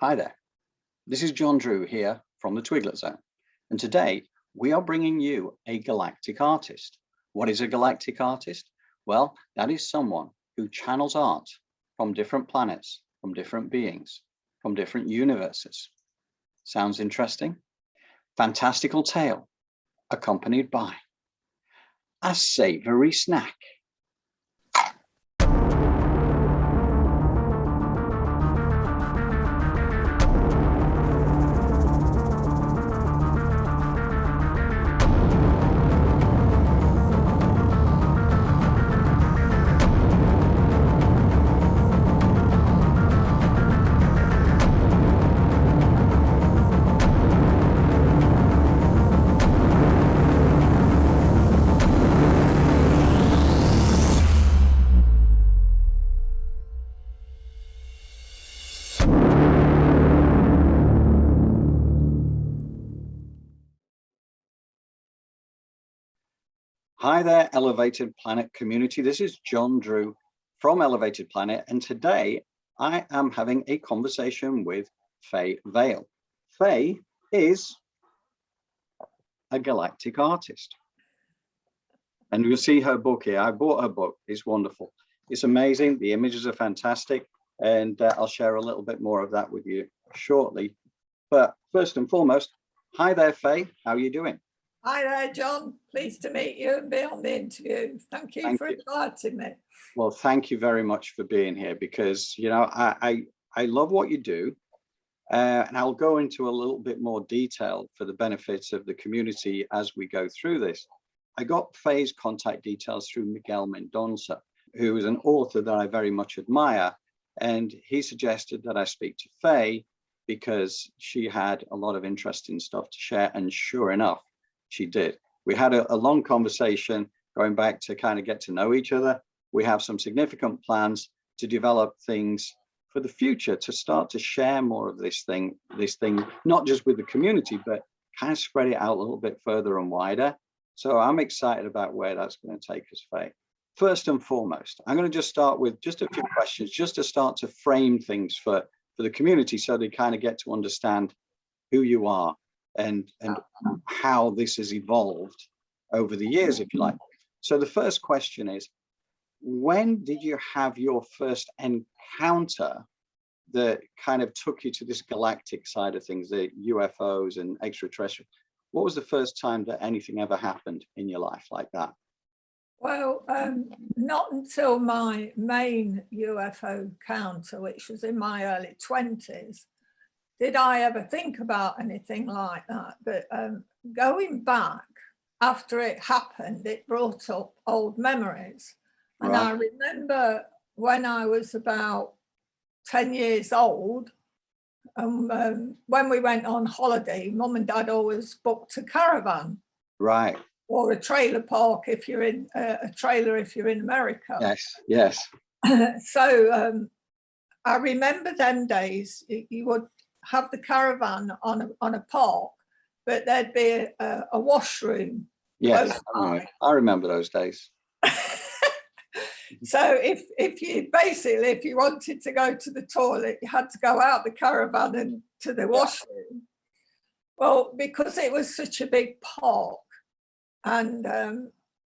Hi there, this is John Drew here from the Twiglet Zone, and today we are bringing you a galactic artist. What is a galactic artist? Well, that is someone who channels art from different planets, from different beings, from different universes. Sounds interesting? Fantastical tale, accompanied by a savory snack. Hi there, Elevated Planet community. This is John Drew from Elevated Planet, and today I am having a conversation with Fay Vale. Fay is a galactic artist, and you'll see her book here. I bought her book. It's wonderful. It's amazing. The images are fantastic, and I'll share a little bit more of that with you shortly. But first and foremost, hi there, Fay. How are you doing? Hi there, John. Pleased to meet you and be on the interview. Thank you for inviting me. Well, thank you very much for being here, because you know I love what you do, and I'll go into a little bit more detail for the benefits of the community as we go through this. I got Fay's contact details through Miguel Mendonça, who is an author that I very much admire, and he suggested that I speak to Fay because she had a lot of interesting stuff to share, and sure enough, she did. We had a long conversation going back to kind of get to know each other. We have some significant plans to develop things for the future, to start to share more of this thing, not just with the community, but kind of spread it out a little bit further and wider. So I'm excited about where that's going to take us, Fay. First and foremost, I'm going to just start with just a few questions, just to start to frame things for the community, so they kind of get to understand who you are and how this has evolved over the years, if you like. So the first question is, when did you have your first encounter that kind of took you to this galactic side of things, the UFOs and extraterrestrial? What was the first time that anything ever happened in your life like that? Well, not until my main UFO encounter, which was in my early 20s, did I ever think about anything like that. But going back after it happened, it brought up old memories. And right. I remember when I was about 10 years old, when we went on holiday, Mum and Dad always booked a caravan. Right. Or a trailer park if you're in a trailer if you're in America. Yes, yes. So I remember them days. You would have the caravan on a park, but there'd be a washroom. Yes, I remember those days. So if you wanted to go to the toilet, you had to go out the caravan and to the washroom. Well, because it was such a big park, and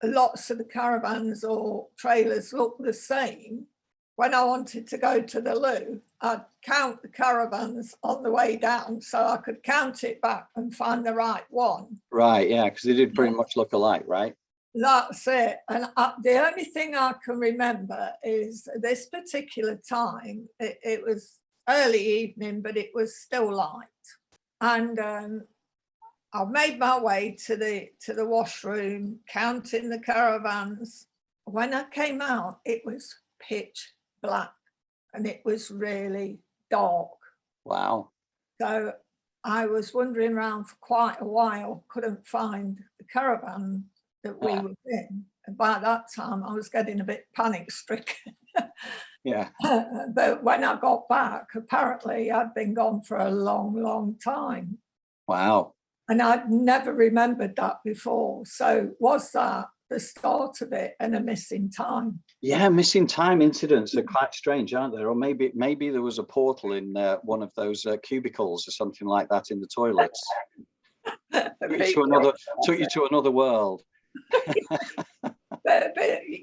lots of the caravans or trailers looked the same, when I wanted to go to the loo, I'd count the caravans on the way down so I could count it back and find the right one. Right, yeah, because they did pretty much look alike, right? That's it. And the only thing I can remember is this particular time, it was early evening, but it was still light. And I made my way to the washroom, counting the caravans. When I came out, it was pitch black, and it was really dark. Wow. So I was wandering around for quite a while, couldn't find the caravan that we were in. And by that time, I was getting a bit panic stricken. Yeah. But when I got back, apparently I'd been gone for a long, long time. Wow. And I'd never remembered that before. So was that the start of it and a missing time. Yeah, missing time incidents are quite strange, aren't there? Or maybe there was a portal in one of those cubicles or something like that in the toilets. Took you to another world. But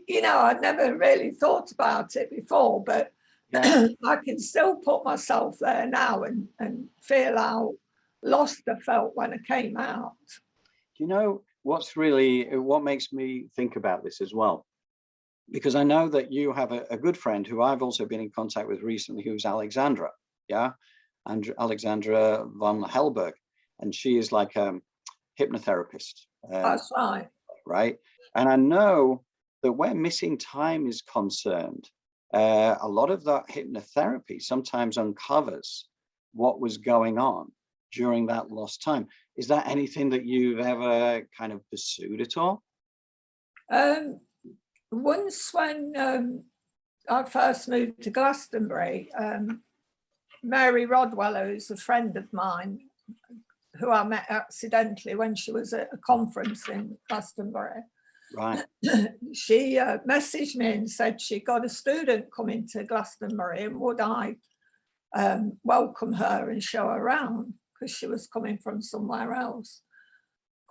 you know, I'd never really thought about it before, but Yeah. I can still put myself there now and feel how lost I felt when I came out. You know, what makes me think about this as well, because I know that you have a good friend who I've also been in contact with recently, who's Alexandra, yeah, and Alexandra von Helberg, and she is like a hypnotherapist. That's right. Right, and I know that where missing time is concerned, a lot of that hypnotherapy sometimes uncovers what was going on during that lost time. Is that anything that you've ever kind of pursued at all? Once when I first moved to Glastonbury, Mary Rodweller, who's a friend of mine, who I met accidentally when she was at a conference in Glastonbury. Right. She messaged me and said she got a student coming to Glastonbury and would I welcome her and show her around, because she was coming from somewhere else.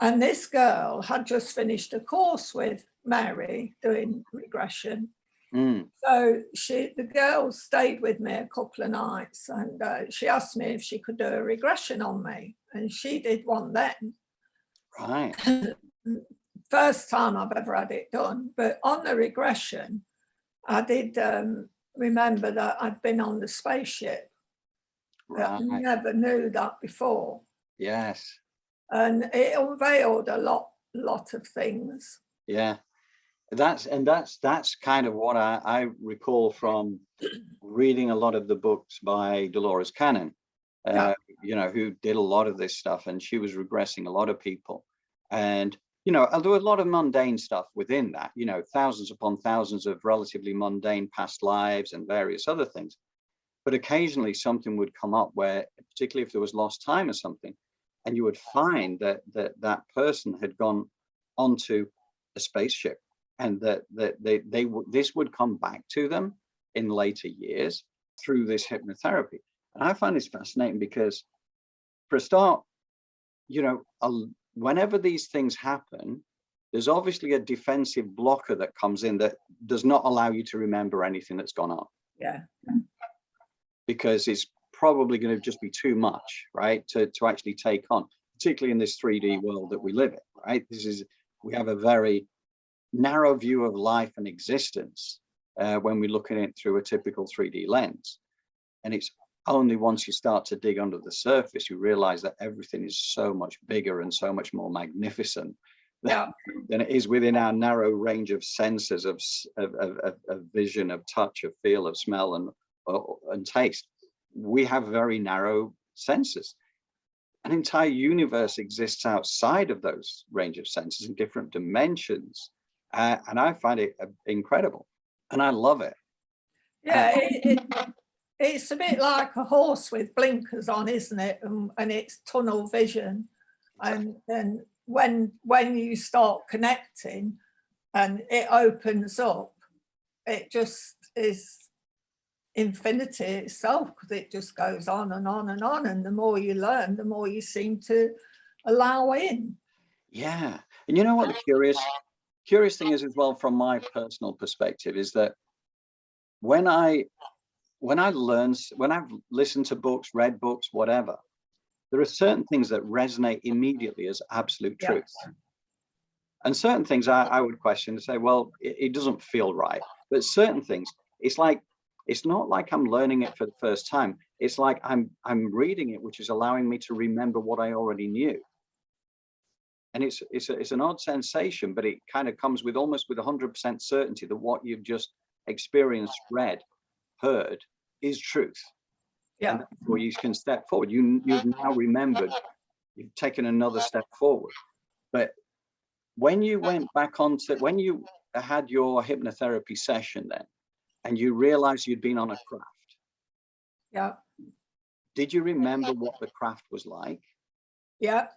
And this girl had just finished a course with Mary doing regression. So the girl stayed with me a couple of nights, and she asked me if she could do a regression on me, and she did one then. Right. First time I've ever had it done, but on the regression, I did remember that I'd been on the spaceship. Right. I never knew that before. Yes. And it unveiled a lot of things. Yeah. That's kind of what I recall from reading a lot of the books by Dolores Cannon, you know, who did a lot of this stuff, and she was regressing a lot of people. And, you know, there was a lot of mundane stuff within that, you know, thousands upon thousands of relatively mundane past lives and various other things. But occasionally something would come up where, particularly if there was lost time or something, and you would find that person had gone onto a spaceship, and that this would come back to them in later years through this hypnotherapy. And I find this fascinating because, for a start, you know, whenever these things happen, there's obviously a defensive blocker that comes in that does not allow you to remember anything that's gone on. Yeah. Because it's probably going to just be too much, right, to actually take on, particularly in this 3D world that we live in, right? We have a very narrow view of life and existence when we look at it through a typical 3D lens. And it's only once you start to dig under the surface, you realize that everything is so much bigger and so much more magnificent than it is within our narrow range of senses of vision, of touch, of feel, of smell, and taste. We have very narrow senses. An entire universe exists outside of those range of senses in different dimensions. And I find it incredible, and I love it. Yeah, it's a bit like a horse with blinkers on, isn't it? And it's tunnel vision. And then when you start connecting and it opens up, it just is infinity itself, because it just goes on and on and on. And the more you learn, the more you seem to allow in. Yeah. And you know what the curious thing is as well, from my personal perspective, is that when I've listened to books, read books, whatever, there are certain things that resonate immediately as absolute truth. And certain things I would question and say, well, it doesn't feel right. But certain things, it's not like I'm learning it for the first time. It's like I'm reading it, which is allowing me to remember what I already knew. And it's an odd sensation, but it kind of comes with almost with 100% certainty that what you've just experienced, read, heard is truth. Yeah. And therefore you can step forward. You've now remembered, you've taken another step forward. But when you went back when you had your hypnotherapy session then, and you realized you'd been on a craft. Yeah. Did you remember what the craft was like? Yeah.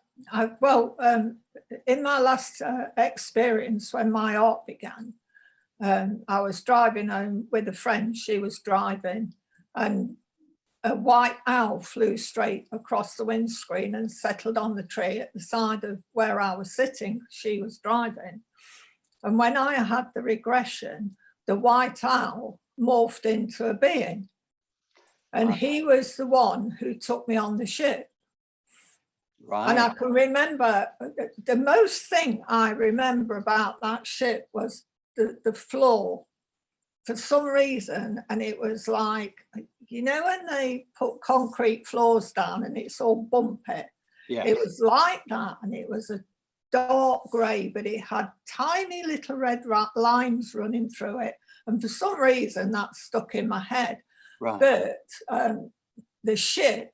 In my last experience, when my art began, I was driving home with a friend. She was driving, and a white owl flew straight across the windscreen and settled on the tree at the side of where I was sitting. She was driving. And when I had the regression, the white owl morphed into a being. And he was the one who took me on the ship. Right. And I can remember, the most thing I remember about that ship was the floor, for some reason. And it was like, you know, when they put concrete floors down and it's all bumpy, Yeah. it was like that. And it was a dark grey, but it had tiny little red lines running through it. And for some reason that stuck in my head. Right. But the ship,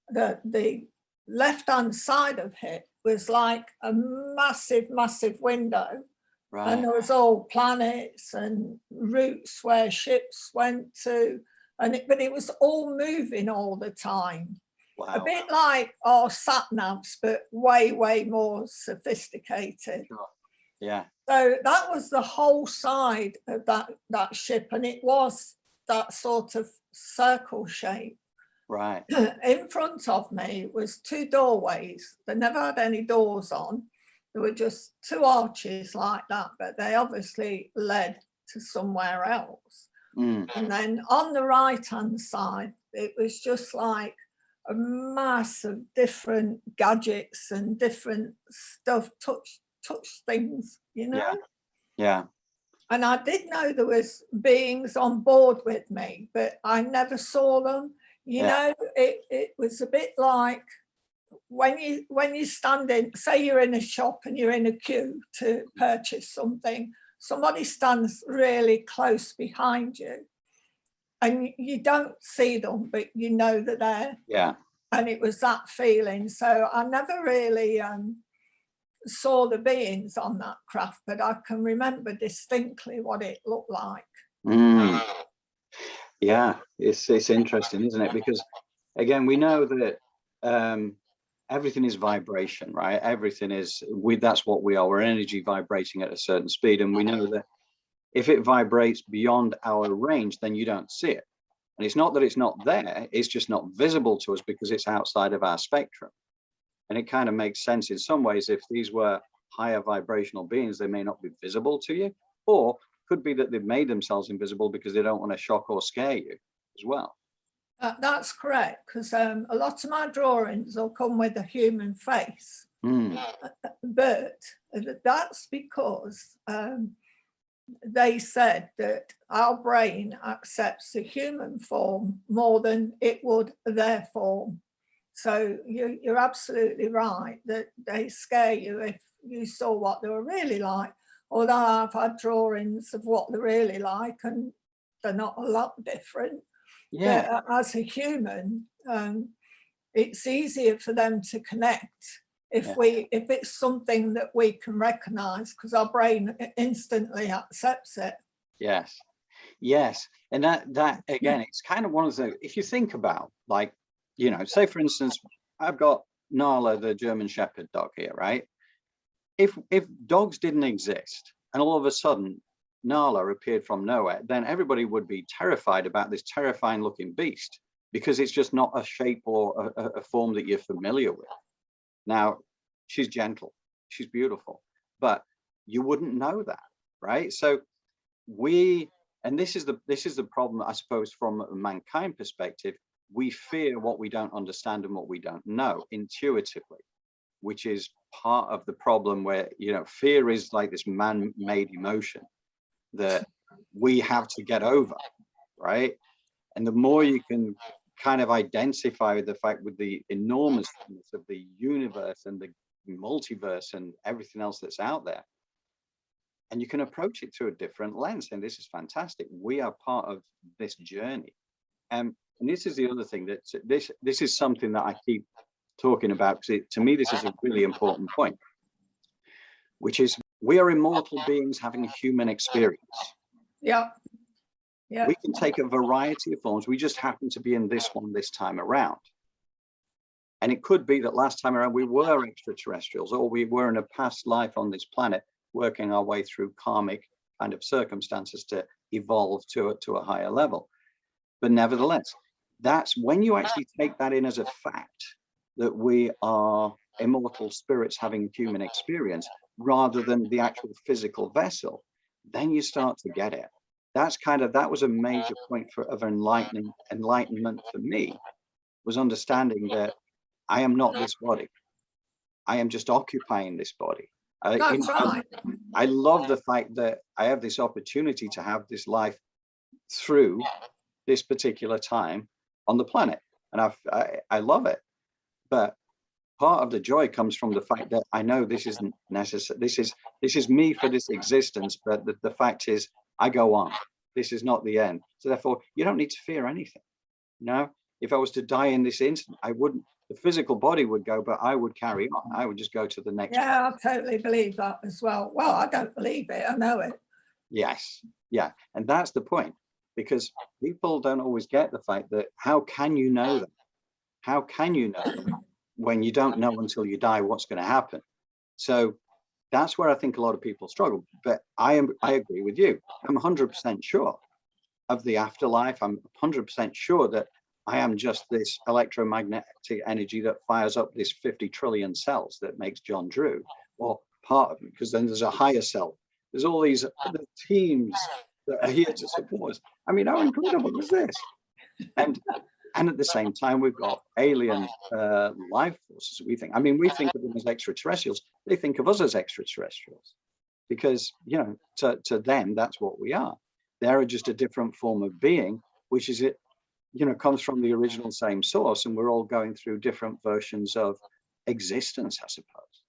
the left-hand side of it was like a massive, massive window. Right. And there was all planets and routes where ships went to, but it was all moving all the time. Wow. A bit like our sat-navs, but way, way more sophisticated. Sure. Yeah. So that was the whole side of that ship, and it was that sort of circle shape. Right. In front of me was two doorways. They never had any doors on. There were just two arches like that, but they obviously led to somewhere else. And then on the right-hand side, it was just like a mass of different gadgets and different stuff, touch things, you know? Yeah. Yeah. And I did know there was beings on board with me, but I never saw them. You know, it was a bit like when you stand in, say you're in a shop and you're in a queue to purchase something, somebody stands really close behind you and you don't see them, but you know that they're. Yeah. And it was that feeling. So I never really saw the beings on that craft, but I can remember distinctly what it looked like. Yeah, it's interesting, isn't it? Because again, we know that everything is vibration, right? Everything is, that's what we are. We're energy vibrating at a certain speed, and we know that if it vibrates beyond our range, then you don't see it. And it's not that it's not there, it's just not visible to us because it's outside of our spectrum. And it kind of makes sense in some ways. If these were higher vibrational beings, they may not be visible to you, or could be that they've made themselves invisible because they don't want to shock or scare you as well. That's correct, because a lot of my drawings will come with a human face. But that's because they said that our brain accepts a human form more than it would their form. So you're absolutely right that they scare you if you saw what they were really like. Although I've had drawings of what they're really like, and they're not a lot different. Yeah. But as a human, it's easier for them to connect if it's something that we can recognize, because our brain instantly accepts it. Yes, yes, and that again, it's kind of one of the, if you think about, like, you know, say for instance, I've got Nala, the German Shepherd dog here, right? If dogs didn't exist and all of a sudden Nala appeared from nowhere, then everybody would be terrified about this terrifying looking beast, because it's just not a shape or a form that you're familiar with. Now, she's gentle, she's beautiful, but you wouldn't know that, right? So and this is the problem, I suppose, from a mankind perspective. We fear what we don't understand and what we don't know intuitively, which is part of the problem, where, you know, fear is like this man-made emotion that we have to get over, right? And the more you can kind of identify with the fact, with the enormousness of the universe and the multiverse and everything else that's out there, and you can approach it through a different lens, and this is fantastic. We are part of this journey. And this is the other thing, that this is something that I keep talking about, because to me this is a really important point, which is we are immortal beings having a human experience. Yeah. We can take a variety of forms. We just happen to be in this one this time around. And it could be that last time around we were extraterrestrials, or we were in a past life on this planet, working our way through karmic kind of circumstances to evolve to a higher level. But nevertheless, that's when you actually take that in as a fact, that we are immortal spirits having human experience rather than the actual physical vessel, then you start to get it. That was a major point of enlightenment for me, was understanding that I am not this body. I am just occupying this body. That's right. I love the fact that I have this opportunity to have this life through this particular time on the planet, and I love it. But part of the joy comes from the fact that I know this isn't necessary. This is me for this existence, but the fact is I go on. This is not the end. So therefore, you don't need to fear anything. You know, if I was to die in this instant, I wouldn't. The physical body would go, but I would carry on. I would just go to the next. Yeah, I totally believe that as well. Well, I don't believe it. I know it. Yes. Yeah. And that's the point, because people don't always get the fact that how can you know that? How can you know that when you don't know until you die what's going to happen? So that's where I think a lot of people struggle. But I agree with you. I'm 100% sure of the afterlife. I'm 100% sure that I am just this electromagnetic energy that fires up this 50 trillion cells that makes John Drew, or part of it, because then there's a higher self. There's all these other teams that are here to support us. I mean, how incredible is this? And at the same time, we've got alien life forces, we think. I mean, we think of them as extraterrestrials. They think of us as extraterrestrials because, you know, to them, that's what we are. They're just a different form of being, which is it, you know, comes from the original same source, and we're all going through different versions of existence, I suppose.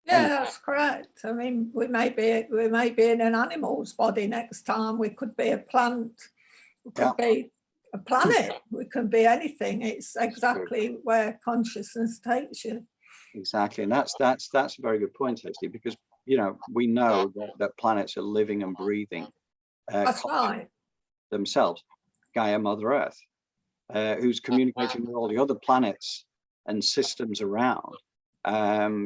Yeah, that's correct. I mean, we may be in an animal's body next time. We could be a plant. We could be a planet. We could be anything. It's exactly where consciousness takes you. Exactly, and that's a very good point, actually, because you know we know that planets are living and breathing. That's right. Themselves. Gaia, Mother Earth, who's communicating with all the other planets and systems around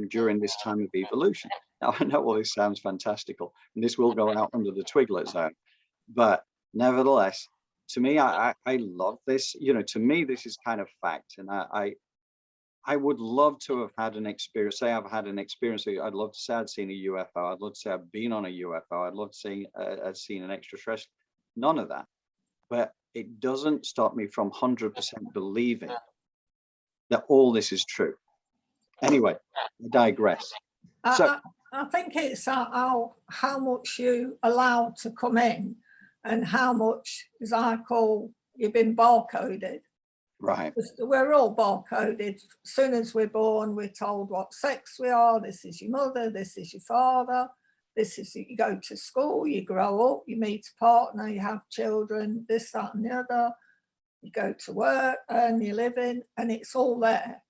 during this time of evolution. Now, I know all this sounds fantastical, and this will go out under the Twiglet zone, but nevertheless, to me, I love this. You know, to me, this is kind of fact, and I would love to have had an experience. Say I've had an experience. I'd love to say I'd seen a UFO. I'd love to say I've been on a UFO. I'd love to say I'd seen an extraterrestrial. None of that. But it doesn't stop me from 100% believing that all this is true. Anyway, I digress. So I think it's how much you allow to come in, and how much, as I call, you've been barcoded. Right. We're all barcoded. As soon as we're born, we're told what sex we are. This is your mother. This is your father. This is, you go to school, you grow up, you meet a partner, you have children, this, that, and the other. You go to work, earn your living, and it's all there.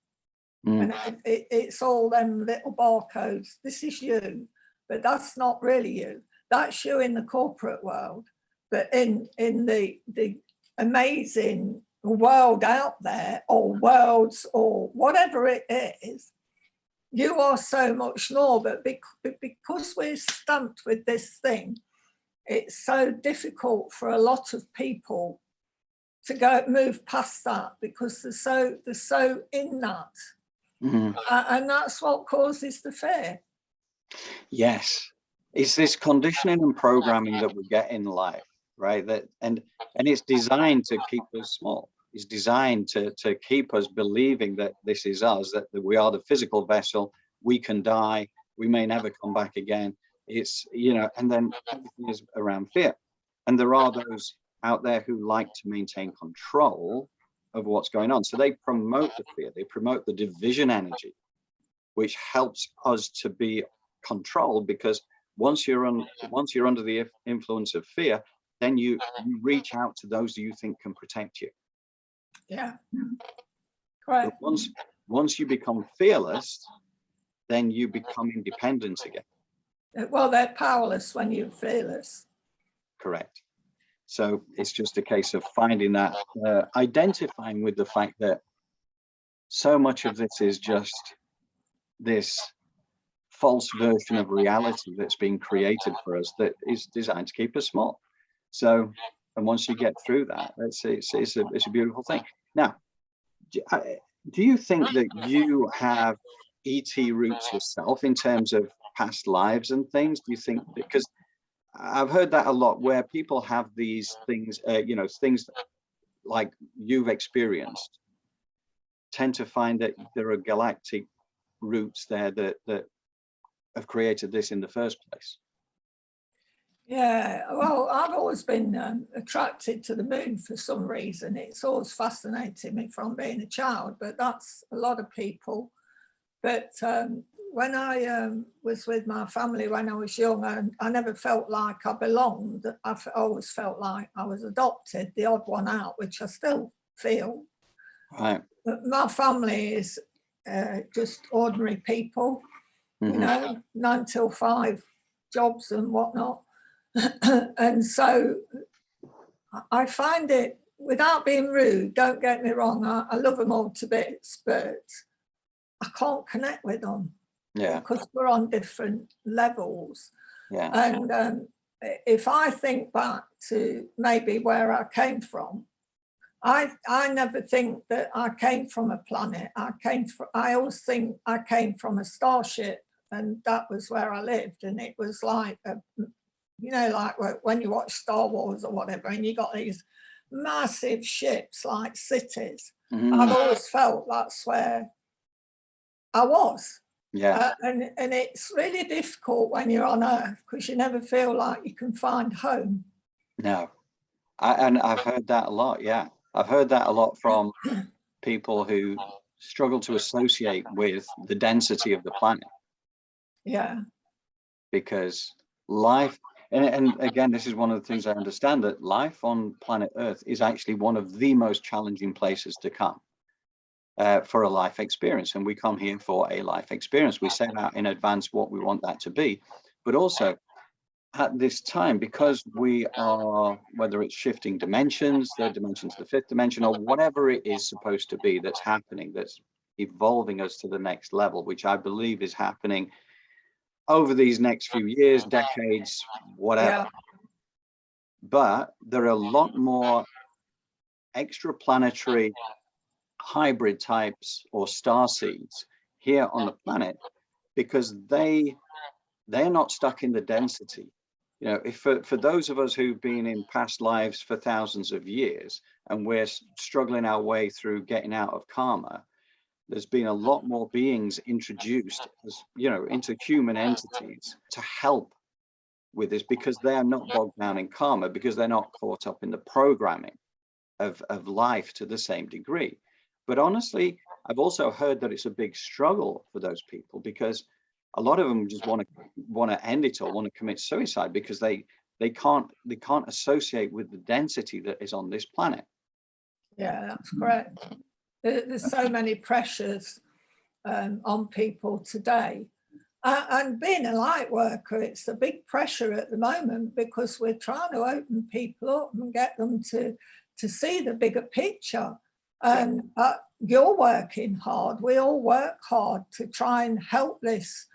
And it's all them little barcodes. This is you, but that's not really you. That's you in the corporate world. But in the amazing world out there, or worlds, or whatever it is, you are so much more. But because we're stamped with this thing, it's so difficult for a lot of people to move past that, because they're so in that. And that's what causes the fear. Yes, it's this conditioning and programming that we get in life, right? And it's designed to keep us small. It's designed to keep us believing that this is us, that we are the physical vessel. We can die. We may never come back again. It's, you know, and then everything is around fear. And there are those out there who like to maintain control of what's going on. So they promote the fear. They promote the division energy, which helps us to be controlled, because once you're under the influence of fear, then you reach out to those you think can protect you. Yeah, correct. But once you become fearless, then you become independent again. Well, they're powerless when you're fearless. Correct. So it's just a case of finding that, identifying with the fact that so much of this is just this false version of reality that's being created for us that is designed to keep us small. So, and once you get through that, it's a beautiful thing. Now, do you think that you have ET roots yourself in terms of past lives and things? Do you think, because I've heard that a lot, where people have these things, you know, things like you've experienced, tend to find that there are galactic roots there that have created this in the first place. Yeah, well, I've always been attracted to the moon for some reason. It's always fascinated me from being a child, but that's a lot of people. But when I was with my family when I was young, I never felt like I belonged. I always felt like I was adopted, the odd one out, which I still feel. Right. But my family is just ordinary people, you know, 9 till 5 jobs and whatnot. And so I find it, without being rude, don't get me wrong, I love them all to bits, but I can't connect with them. Yeah. Because we're on different levels. Yeah. And if I think back to maybe where I came from, I never think that I came from a planet. I always think I came from a starship, and that was where I lived. And it was like, you know, like when you watch Star Wars or whatever, and you got these massive ships like cities. I've always felt that's where I was. Yeah. And it's really difficult when you're on Earth because you never feel like you can find home. No. And I've heard that a lot. Yeah. I've heard that a lot from people who struggle to associate with the density of the planet. Yeah. Because life, and again, this is one of the things I understand, that life on planet Earth is actually one of the most challenging places to come for a life experience. And we come here for a life experience. We set out in advance what we want that to be. But also at this time, because we are, whether it's shifting dimensions, third dimension to the fifth dimension, or whatever it is supposed to be that's happening, that's evolving us to the next level, which I believe is happening over these next few years, decades, whatever. Yeah. But there are a lot more extraplanetary hybrid types or star seeds here on the planet, because they're not stuck in the density. You know, if for those of us who've been in past lives for thousands of years and we're struggling our way through getting out of karma, there's been a lot more beings introduced as, you know, into human entities to help with this, because they are not bogged down in karma, because they're not caught up in the programming of life to the same degree. But honestly, I've also heard that it's a big struggle for those people, because a lot of them just want to end it or want to commit suicide because they can't associate with the density that is on this planet. Yeah, that's correct. There's so many pressures on people today. And being a light worker, it's a big pressure at the moment, because we're trying to open people up and get them to see the bigger picture. And you're working hard. We all work hard to try and help this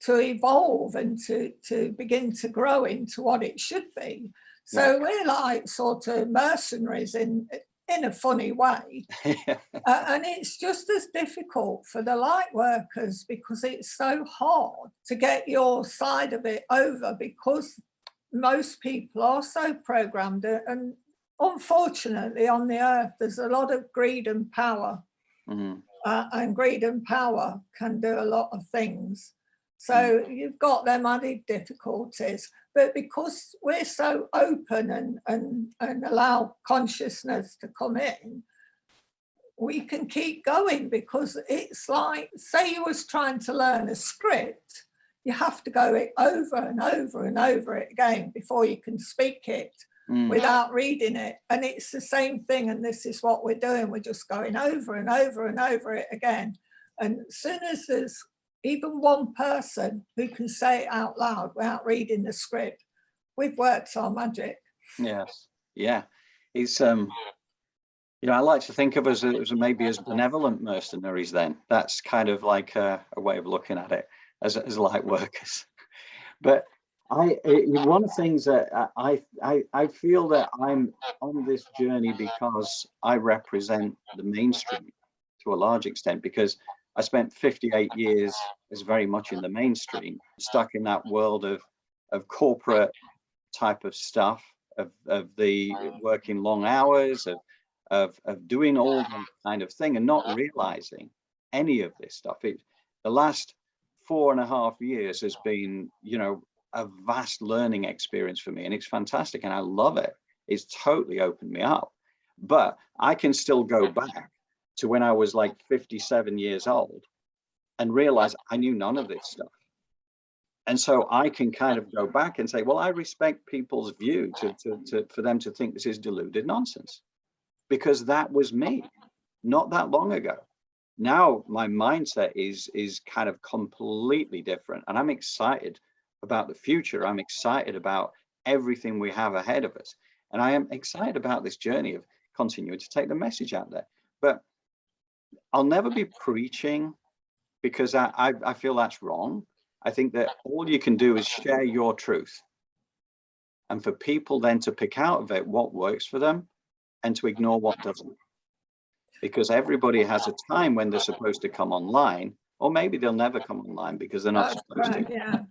to evolve and to begin to grow into what it should be. So we're like sort of mercenaries in a funny way. And it's just as difficult for the light workers, because it's so hard to get your side of it over, because most people are so programmed. And unfortunately, on the Earth, there's a lot of greed and power. And greed and power can do a lot of things. So you've got them added difficulties. But because we're so open and allow consciousness to come in, we can keep going, because it's like, say you was trying to learn a script, you have to go it over and over and over it again before you can speak it without reading it. And it's the same thing, and this is what we're doing. We're just going over and over and over it again. And as soon as there's even one person who can say it out loud without reading the script, we've worked our magic. Yes. Yeah. It's You know, I like to think of us as maybe as benevolent mercenaries then. That's kind of like a way of looking at it, as light workers. But one of the things that I feel that I'm on this journey because I represent the mainstream to a large extent, because I spent 58 years as very much in the mainstream, stuck in that world of corporate type of stuff, of the working long hours, of doing all that kind of thing and not realizing any of this stuff. The last 4.5 years has been, you know, a vast learning experience for me, and it's fantastic and I love it. It's totally opened me up. But I can still go back to when I was like 57 years old and realize I knew none of this stuff. And so I can kind of go back and say, well, I respect people's view for them to think this is deluded nonsense, because that was me not that long ago. Now my mindset is kind of completely different, and I'm excited about the future. I'm excited about everything we have ahead of us, and I am excited about this journey of continuing to take the message out there. But I'll never be preaching, because I feel that's wrong. I think that all you can do is share your truth, and for people then to pick out of it what works for them and to ignore what doesn't. Because everybody has a time when they're supposed to come online, or maybe they'll never come online because they're not supposed to. Yeah.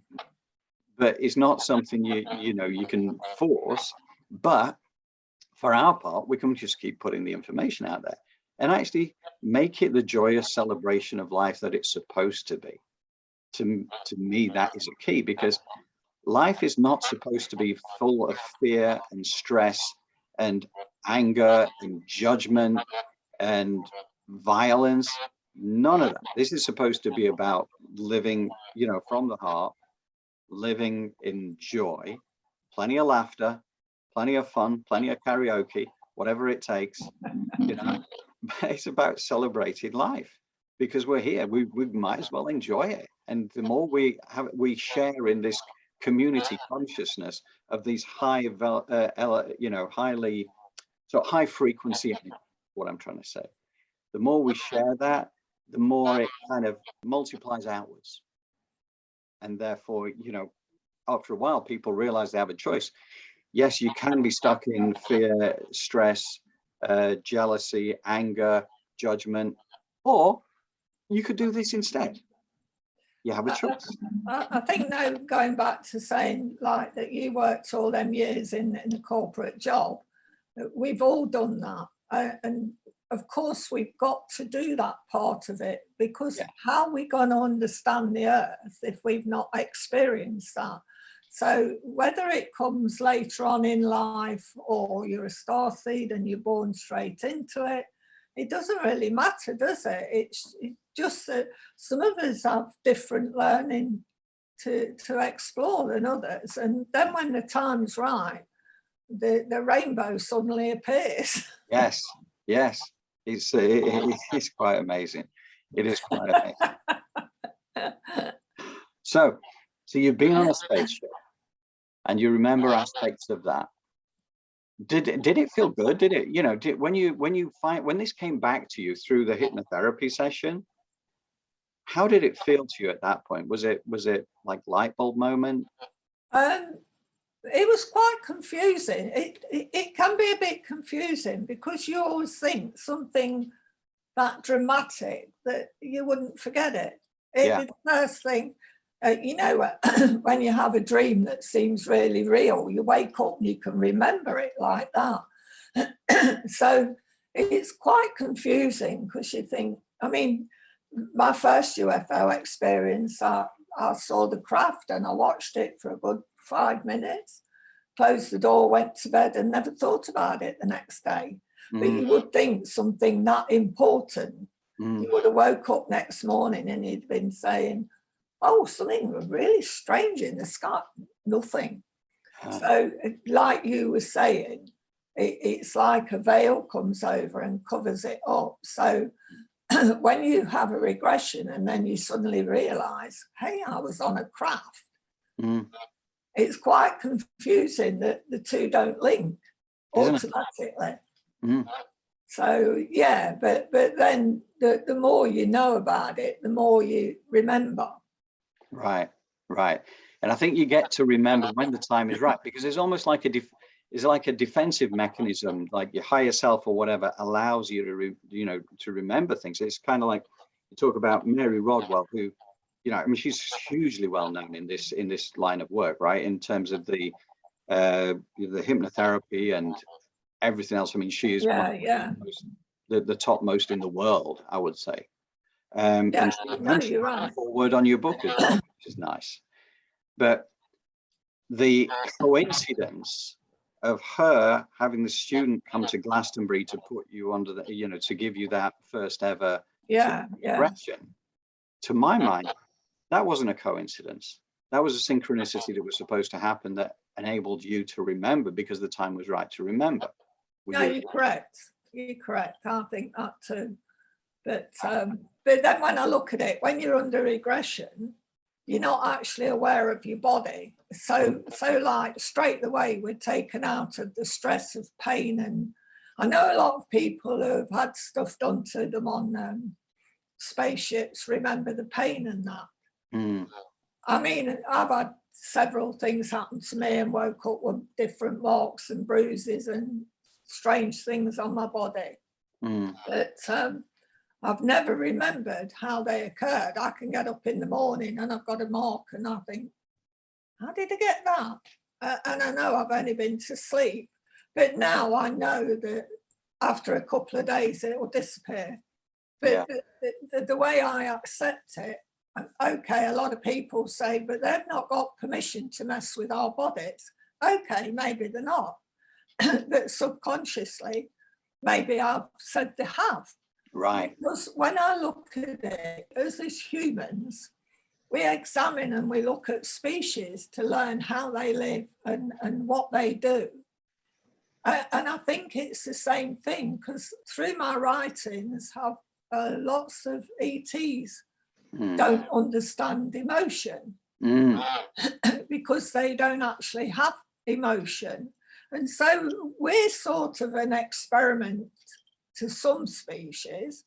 But it's not something you know you can force. But for our part, we can just keep putting the information out there and actually make it the joyous celebration of life that it's supposed to be. To me, that is a key, because life is not supposed to be full of fear and stress and anger and judgment and violence. None of that. This is supposed to be about living, you know, from the heart, living in joy, plenty of laughter, plenty of fun, plenty of karaoke, whatever it takes, you know. But it's about celebrating life, because we're here. We might as well enjoy it. And the more we share in this community consciousness of these highly high frequency, what I'm trying to say, the more we share that, the more it kind of multiplies outwards. And therefore, you know, after a while, people realize they have a choice. Yes, you can be stuck in fear, stress, jealousy, anger, judgment, or you could do this instead. You have a choice. I think now, going back to saying like that you worked all them years in a corporate job, we've all done that. And of course, we've got to do that part of it, because how are we going to understand the earth if we've not experienced that? So whether it comes later on in life or you're a starseed and you're born straight into it, it doesn't really matter, does it? It's just that some of us have different learning to explore than others. And then when the time's right, the rainbow suddenly appears. Yes, yes. It's quite amazing. It is quite amazing. So you've been on a spaceship and you remember aspects of that. Did it feel good? Did it, you know, when this came back to you through the hypnotherapy session, how did it feel to you at that point? Was it like light bulb moment? It was quite confusing. It can be a bit confusing, because you always think something that dramatic that you wouldn't forget it. It'd be the first thing, you know, when you have a dream that seems really real, you wake up and you can remember it like that. So it's quite confusing, because you think, I mean, my first UFO experience, I saw the craft and I watched it for a good 5 minutes, closed the door, went to bed, and never thought about it the next day. But you would think something that important, you would have woke up next morning and you'd been saying, oh, something really strange in the sky. Nothing. So like you were saying, it's like a veil comes over and covers it up. So when you have a regression and then you suddenly realize, hey, I was on a craft, it's quite confusing that the two don't link automatically. So yeah, but then the more you know about it, the more you remember. Right, right. And I think you get to remember when the time is right, because it's almost like a defensive mechanism, like your higher self or whatever allows you to to remember things. It's kind of like you talk about Mary Rodwell, who, I mean, she's hugely well known in this line of work, right? In terms of the hypnotherapy and everything else. I mean, she is one of the topmost in the world, I would say. And you're right. Forward on your book as well, which is nice. But the coincidence of her having the student come to Glastonbury to put you under the, to give you that first ever progression, to my mind, that wasn't a coincidence. That was a synchronicity that was supposed to happen that enabled you to remember because the time was right to remember. No, you're correct. You're correct. I think that too. But then when I look at it, when you're under regression, you're not actually aware of your body. So like straight away, we're taken out of the stress of pain. And I know a lot of people who have had stuff done to them on spaceships remember the pain and that. I mean, I've had several things happen to me and woke up with different marks and bruises and strange things on my body. But I've never remembered how they occurred. I can get up in the morning and I've got a mark and I think, how did I get that? And I know I've only been to sleep, but now I know that after a couple of days it will disappear. But the way I accept it, okay, a lot of people say, but they've not got permission to mess with our bodies. Okay, maybe they're not, but subconsciously, maybe I've said they have. Right. Because when I look at it, as humans, we examine and we look at species to learn how they live and what they do. And I think it's the same thing, because through my writings, lots of ETs don't understand emotion because they don't actually have emotion. And so we're sort of an experiment to some species,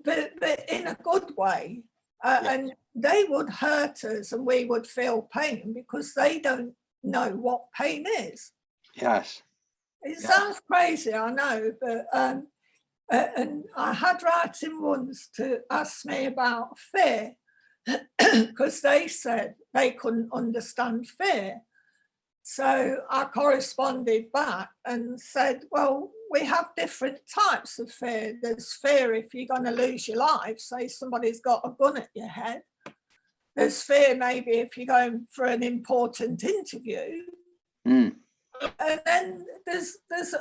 but in a good way. And they would hurt us and we would feel pain because they don't know what pain is. Yes. It sounds crazy, I know, but and I had writing once to ask me about fear because they said they couldn't understand fear. So I corresponded back and said, well, we have different types of fear. There's fear if you're going to lose your life, say somebody's got a gun at your head. There's fear maybe if you're going for an important interview. And then there's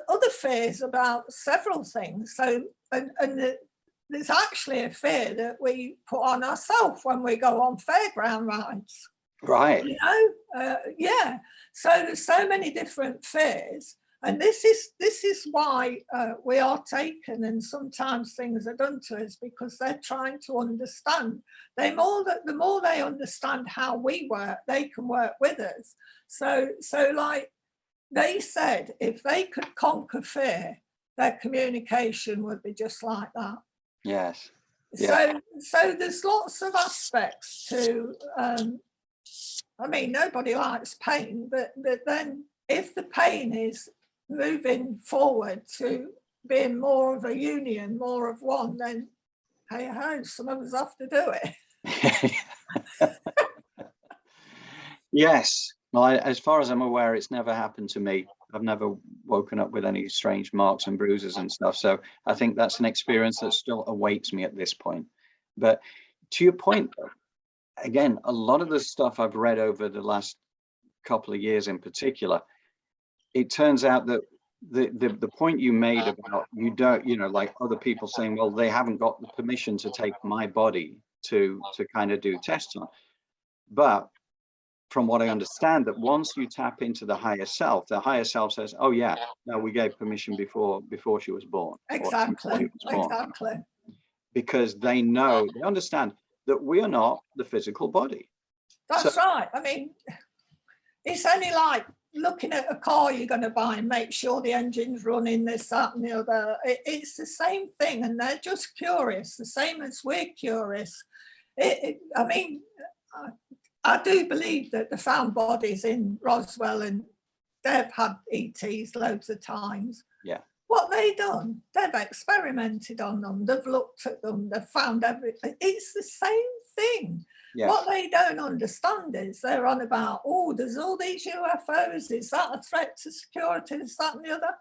other fears about several things. So, and there's actually a fear that we put on ourselves when we go on fairground rides. Right. So there's so many different fears, and this is why we are taken, and sometimes things are done to us because they're trying to understand. The more they understand how we work, they can work with us. So like they said, if they could conquer fear, their communication would be just like that. Yes. So there's lots of aspects to. I mean, nobody likes pain, but then if the pain is moving forward to being more of a union, more of one, then hey ho, some of us have to do it. Yes. Well, as far as I'm aware, it's never happened to me. I've never woken up with any strange marks and bruises and stuff. So I think that's an experience that still awaits me at this point. But to your point, though, again, a lot of the stuff I've read over the last couple of years in particular, it turns out that the point you made about you don't, like other people saying, well, they haven't got the permission to take my body to kind of do tests on. But from what I understand, that once you tap into the higher self says, oh yeah, no, we gave permission before she was born. Exactly. Because they understand that we are not the physical body. That's right. I mean, it's only like looking at a car you're going to buy and make sure the engine's running, this, that and the other. It's the same thing, and they're just curious, the same as we're curious. I mean, I do believe that they found bodies in Roswell and they've had ETs loads of times. Yeah. What they done, they've experimented on them, they've looked at them, they've found everything. It's the same thing. Yeah. What they don't understand is they're on about, oh, there's all these UFOs, is that a threat to security, is that and the other?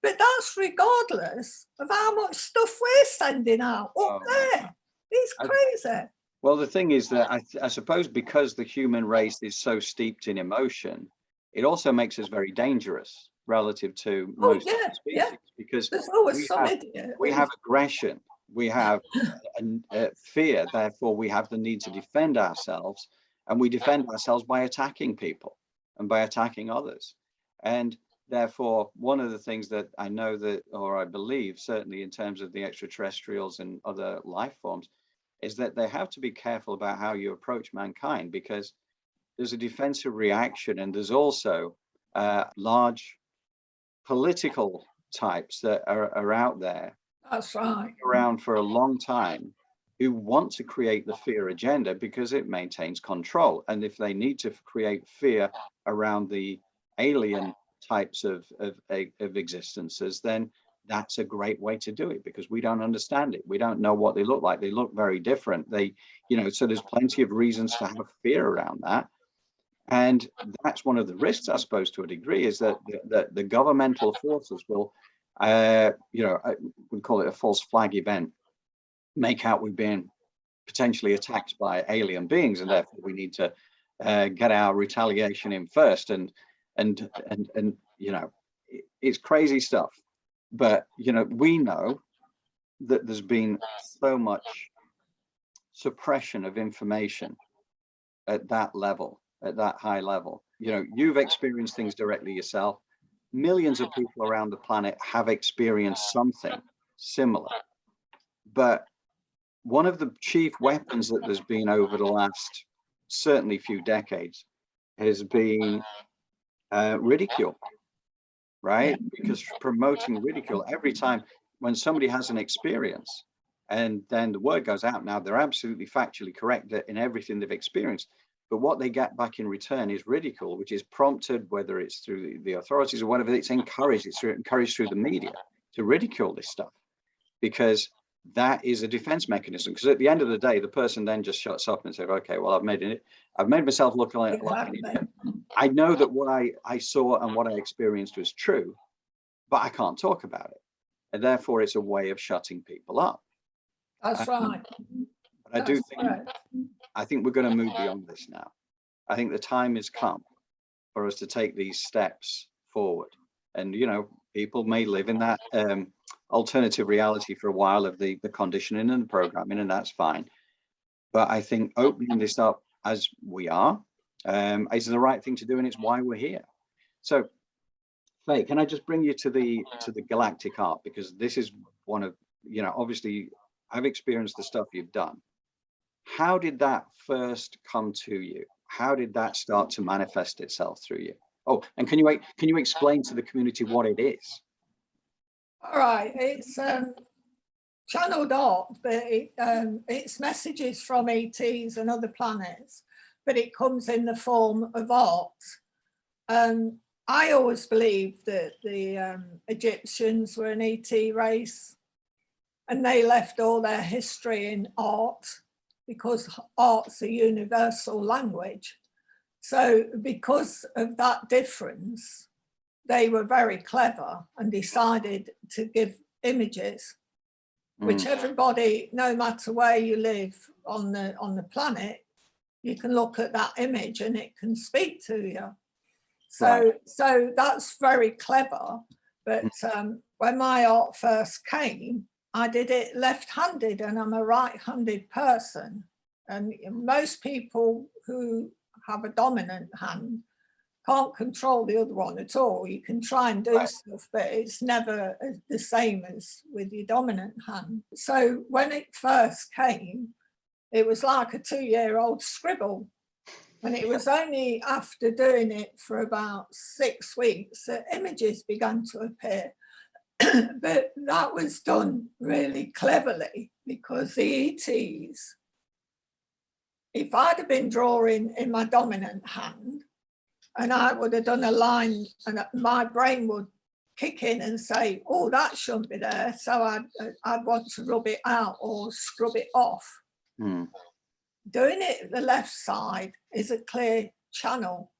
But that's regardless of how much stuff we're sending out up there. It's crazy. Well, the thing is that I suppose because the human race is so steeped in emotion, it also makes us very dangerous relative to most species, because we have aggression, we have fear, therefore we have the need to defend ourselves, and we defend ourselves by attacking people and by attacking others. And therefore, one of the things that I know that, or I believe, certainly in terms of the extraterrestrials and other life forms, is that they have to be careful about how you approach mankind, because there's a defensive reaction, and there's also large political types that are out there. That's right. Around for a long time, who want to create the fear agenda because it maintains control. And if they need to create fear around the alien types of existences, then that's a great way to do it, because we don't understand it. We don't know what they look like. They look very different. They, so there's plenty of reasons to have fear around that. And that's one of the risks, I suppose, to a degree, is that the governmental forces will, we call it a false flag event, make out we've been potentially attacked by alien beings, and therefore we need to get our retaliation in first. And it's crazy stuff. But, we know that there's been so much suppression of information at that level, at that high level. You've experienced things directly yourself. Millions of people around the planet have experienced something similar. But one of the chief weapons that there's been over the last, certainly few decades, has been ridicule. Right? Because promoting ridicule every time when somebody has an experience, and then the word goes out, now they're absolutely factually correct in everything they've experienced, but what they get back in return is ridicule, which is prompted, whether it's through the authorities or whatever, it's encouraged through the media to ridicule this stuff, because that is a defense mechanism. Because at the end of the day, the person then just shuts up and says, okay, well, I've made myself look like an idiot. I know that what I saw and what I experienced was true, but I can't talk about it. And therefore, it's a way of shutting people up. That's right. But I think we're going to move beyond this now. I think the time has come for us to take these steps forward. And, people may live in that alternative reality for a while of the conditioning and the programming, and that's fine. But I think opening this up as we are is the right thing to do, and it's why we're here. So, Fay, can I just bring you to the Galactic art, because this is one of, obviously I've experienced the stuff you've done. How did that first come to you? How did that start to manifest itself through you? Oh, and can you explain to the community what it is? All right, it's channeled art, but it's messages from ETs and other planets, but it comes in the form of art. I always believed that the Egyptians were an ET race, and they left all their history in art, because art's a universal language. So because of that difference, they were very clever and decided to give images, which everybody, no matter where you live on the planet, you can look at that image and it can speak to you. So that's very clever. But when my art first came, I did it left-handed, and I'm a right-handed person. And most people who have a dominant hand can't control the other one at all. You can try and do stuff, but it's never the same as with your dominant hand. So when it first came, it was like a 2-year-old scribble. And it was only after doing it for about 6 weeks that images began to appear. But that was done really cleverly, because the ETs, if I'd have been drawing in my dominant hand and I would have done a line, and my brain would kick in and say, oh, that shouldn't be there, so I'd want to rub it out or scrub it off. Doing it at the left side is a clear channel,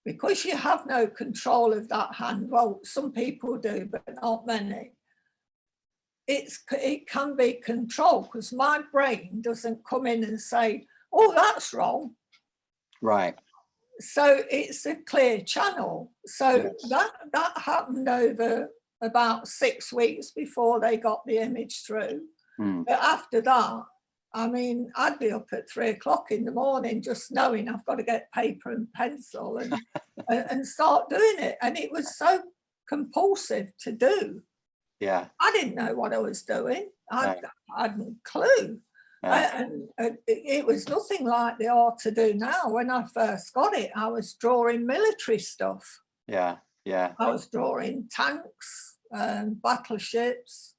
because you have no control of that hand. Well, some people do, but not many. It can be controlled, because my brain doesn't come in and say, oh, that's wrong. Right. So it's a clear channel. So yes, that happened over about 6 weeks before they got the image through. But after that, I mean, I'd be up at 3 o'clock in the morning just knowing I've got to get paper and pencil and and start doing it. And it was so compulsive to do. Yeah. I didn't know what I was doing. I hadn't a clue. And it was nothing like they are to do now. When I first got it, I was drawing military stuff. Yeah, yeah. I was drawing tanks, battleships,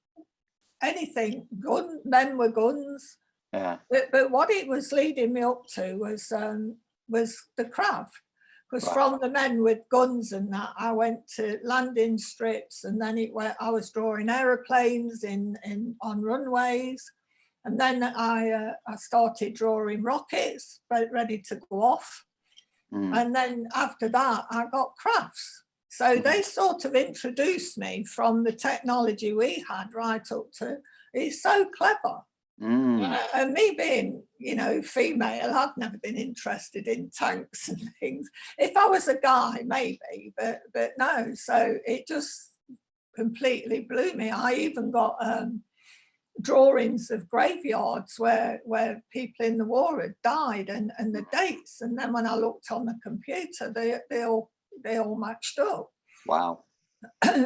anything, men with guns. Yeah. But what it was leading me up to was the craft. Because from the men with guns and that, I went to landing strips, and then I was drawing aeroplanes on runways. And then I started drawing rockets, ready to go off. And then after that, I got crafts. So they sort of introduced me from the technology we had right up to, it's so clever. And me being, you know, female, I've never been interested in tanks and things. If I was a guy, maybe, but no. So it just completely blew me. I even got drawings of graveyards where people in the war had died, and the dates. And then when I looked on the computer, they all matched up. Wow.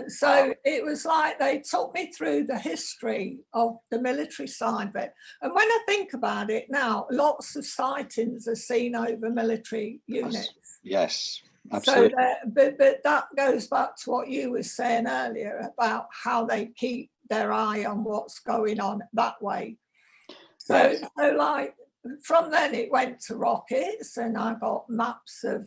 So it was like they took me through the history of the military side of it. And when I think about it now, lots of sightings are seen over military units. Yes, absolutely. So but that goes back to what you were saying earlier about how they keep their eye on what's going on that way. So like from then it went to rockets, and I got maps of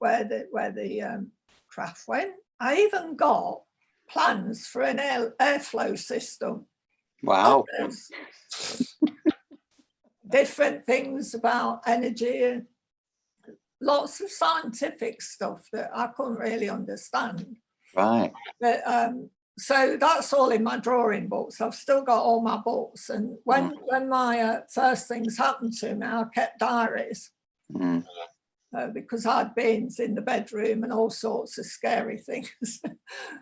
where the craft went. I even got plans for an airflow system. Wow. Different things about energy, and lots of scientific stuff that I couldn't really understand. Right. But so that's all in my drawing books. I've still got all my books. And when my first things happened to me, I kept diaries. Because I had bins in the bedroom and all sorts of scary things.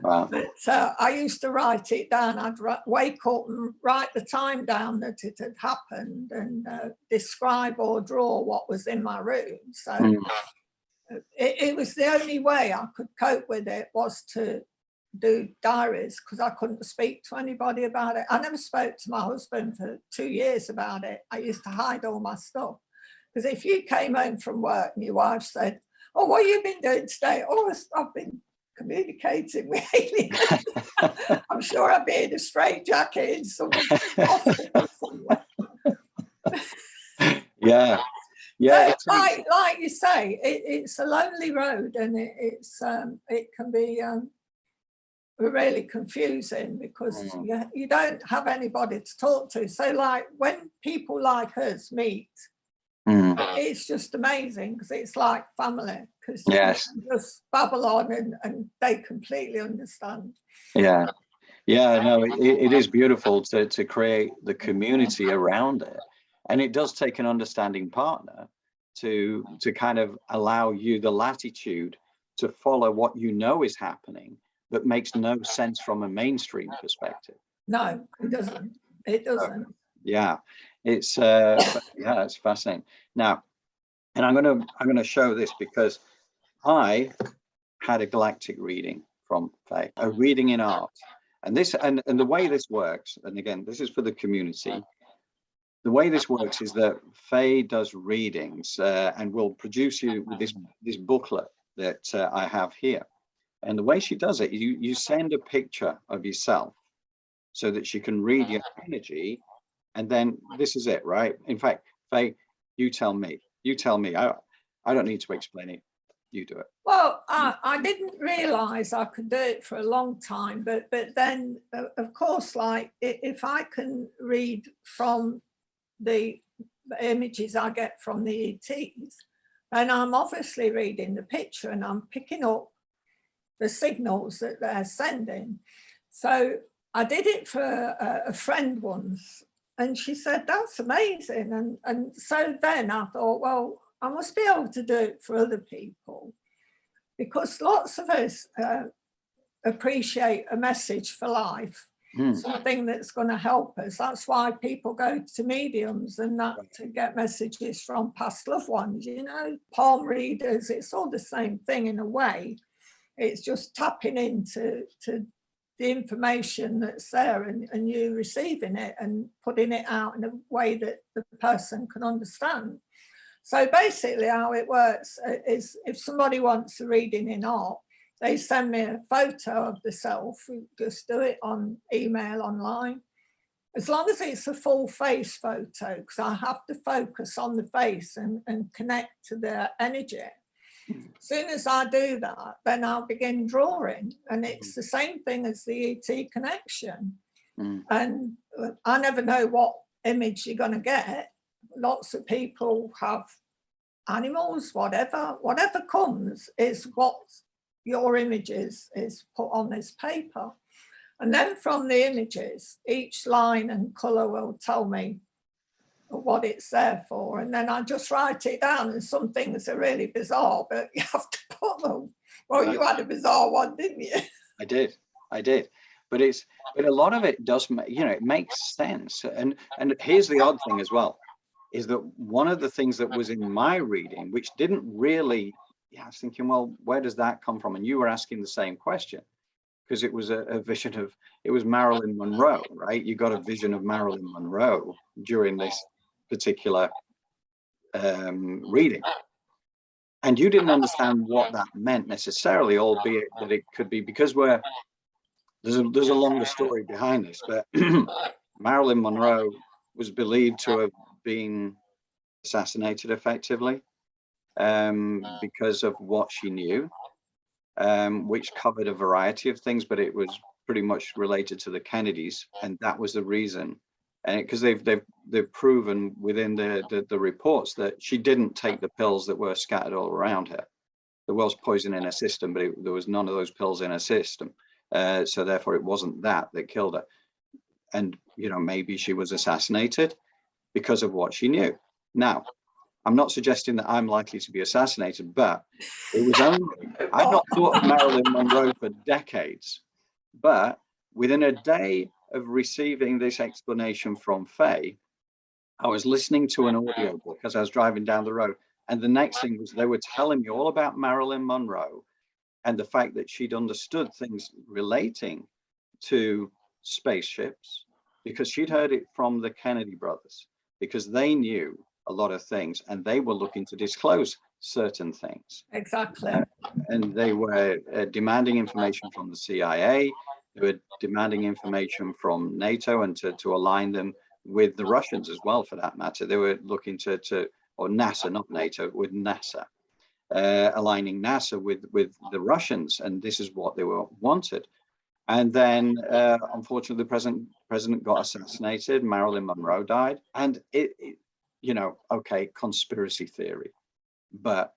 Wow. But I used to write it down. I'd wake up and write the time down that it had happened, and describe or draw what was in my room. So it was the only way I could cope with it, was to do diaries, because I couldn't speak to anybody about it. I never spoke to my husband for 2 years about it. I used to hide all my stuff. Because if you came home from work and your wife said, oh, what have you been doing today? Oh, I've been communicating with aliens. I'm sure I'd be in a straitjacket in some hospital somewhere. Yeah. Yeah. So, like you say, it's a lonely road, and it can be really confusing, because you don't have anybody to talk to. So like when people like us meet, it's just amazing, because it's like family, because you can just babble on and they completely understand. Yeah. Yeah, no, it is beautiful to create the community around it. And it does take an understanding partner to kind of allow you the latitude to follow what you know is happening, but makes no sense from a mainstream perspective. No, it doesn't. It doesn't. Yeah, it's it's fascinating. Now, and I'm gonna show this, because I had a galactic reading from Fay, a reading in art, and this and the way this works, and again, this is for the community. the way this works is that Fay does readings and will produce you with this booklet that I have here. And the way she does it, you send a picture of yourself so that she can read your energy. And then this is it, right? In fact, Fay, you tell me. I don't need to explain it. You do it. Well, I didn't realize I could do it for a long time, but then, of course, like if I can read from the images I get from the ETs, then I'm obviously reading the picture and I'm picking up the signals that they're sending. So I did it for a friend once, and she said, that's amazing. And so then I thought, well, I must be able to do it for other people, because lots of us appreciate a message for life, something that's going to help us. That's why people go to mediums and that to get messages from past loved ones, you know, palm readers, it's all the same thing in a way. It's just tapping into the information that's there and you receiving it and putting it out in a way that the person can understand. So basically how it works is if somebody wants a reading in art, they send me a photo of the self, just do it on email online. As long as it's a full face photo, because I have to focus on the face and connect to the energy. As soon as I do that, then I'll begin drawing. And it's the same thing as the ET connection. And I never know what image you're going to get. Lots of people have animals, whatever comes is what your images is put on this paper. And then from the images, each line and colour will tell me what it's there for. And then I just write it down, and some things are really bizarre, but you have to put them. Well, you had a bizarre one, didn't you? I did. But a lot of it does, you know, it makes sense. And here's the odd thing as well, is that one of the things that was in my reading, which didn't really, I was thinking, well, where does that come from? And you were asking the same question, because it was a vision of, it was Marilyn Monroe, right? You got a vision of Marilyn Monroe during this particular reading. And you didn't understand what that meant necessarily, albeit that it could be because there's a longer story behind this, but Marilyn Monroe was believed to have been assassinated effectively because of what she knew, which covered a variety of things, but it was pretty much related to the Kennedys, and that was the reason. And because they've proven within the reports that she didn't take the pills that were scattered all around her. There was poison in her system, but there was none of those pills in her system. So therefore it wasn't that killed her. And, you know, maybe she was assassinated because of what she knew. Now, I'm not suggesting that I'm likely to be assassinated, but it was only, I've not thought of Marilyn Monroe for decades, but within a day of receiving this explanation from Fay, I was listening to an audiobook as I was driving down the road. And the next thing was they were telling me all about Marilyn Monroe and the fact that she'd understood things relating to spaceships, because she'd heard it from the Kennedy brothers, because they knew a lot of things and they were looking to disclose certain things. Exactly. And they were demanding information from the CIA. They were demanding information from NATO and to align them with the Russians as well, for that matter. They were looking to or NASA, not NATO, with NASA, aligning NASA with the Russians, and this is what they were wanted. And then, unfortunately, the president got assassinated. Marilyn Monroe died, and it you know, okay, conspiracy theory, but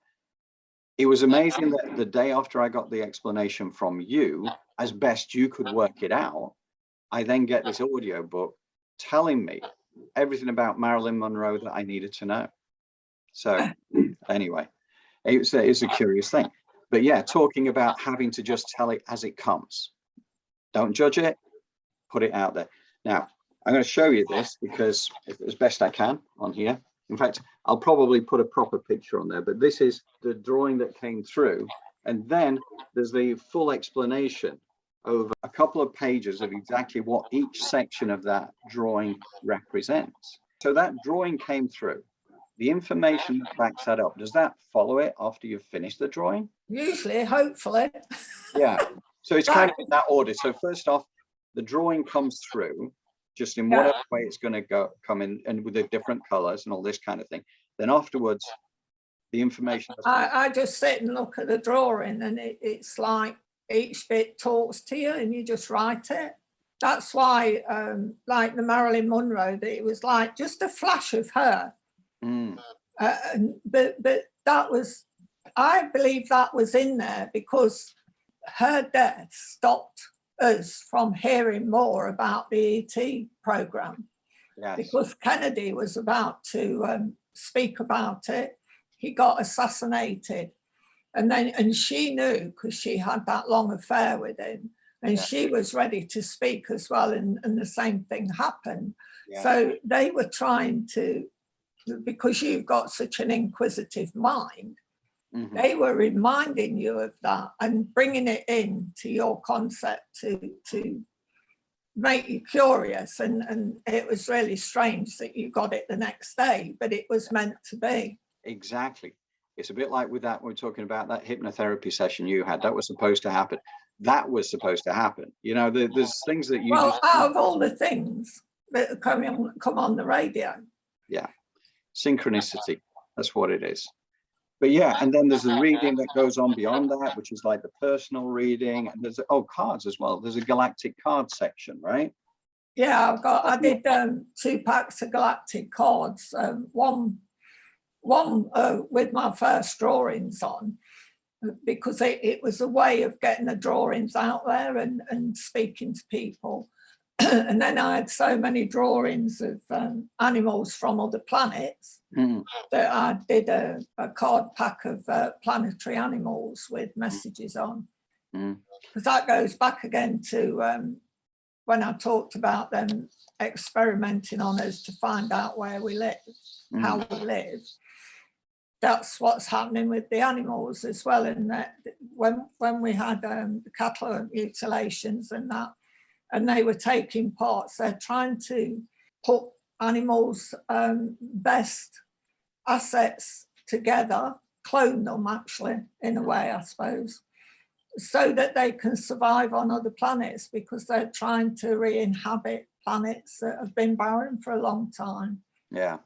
it was amazing that the day after I got the explanation from you, as best you could work it out, I then get this audio book telling me everything about Marilyn Monroe that I needed to know. So anyway, it's a curious thing. But yeah, talking about having to just tell it as it comes. Don't judge it, put it out there. Now, I'm going to show you this because as best I can on here. In fact, I'll probably put a proper picture on there, but this is the drawing that came through. And then there's the full explanation over a couple of pages of exactly what each section of that drawing represents. So that drawing came through. The information that backs that up, does that follow it after you've finished the drawing? Usually, hopefully. Yeah. So it's kind of in that order. So first off, the drawing comes through just in whatever way it's going to come in, and with the different colors and all this kind of thing. Then afterwards, the information. I just sit and look at the drawing, and it's like each bit talks to you and you just write it. That's why, like the Marilyn Monroe, that it was like just a flash of her. But that was, I believe that was in there because her death stopped us from hearing more about the ET program. Yes. Because Kennedy was about to speak about it. He got assassinated. And she knew, because she had that long affair with him, and she was ready to speak as well, and the same thing happened. So they were trying to, because you've got such an inquisitive mind, they were reminding you of that and bringing it into your concept to make you curious. And it was really strange that you got it the next day, but it was meant to be. Exactly. It's a bit like with that, we're talking about that hypnotherapy session you had, that was supposed to happen. That was supposed to happen. You know, there's things that you out of all the things that come on the radio. Yeah. Synchronicity. That's what it is. But yeah, and then there's the reading that goes on beyond that, which is like the personal reading. And there's cards as well. There's a galactic card section, right? Yeah, I did 2 packs of galactic cards. One with my first drawings on, because it was a way of getting the drawings out there and speaking to people. And then I had so many drawings of animals from other planets that I did a card pack of planetary animals with messages on. Because that goes back again to when I talked about them experimenting on us to find out where we live, how we live. That's what's happening with the animals as well. And that when we had the cattle mutilations and that, and they were taking parts, they're trying to put animals' best assets together, clone them actually, in a way, I suppose, so that they can survive on other planets, because they're trying to re-inhabit planets that have been barren for a long time. Yeah.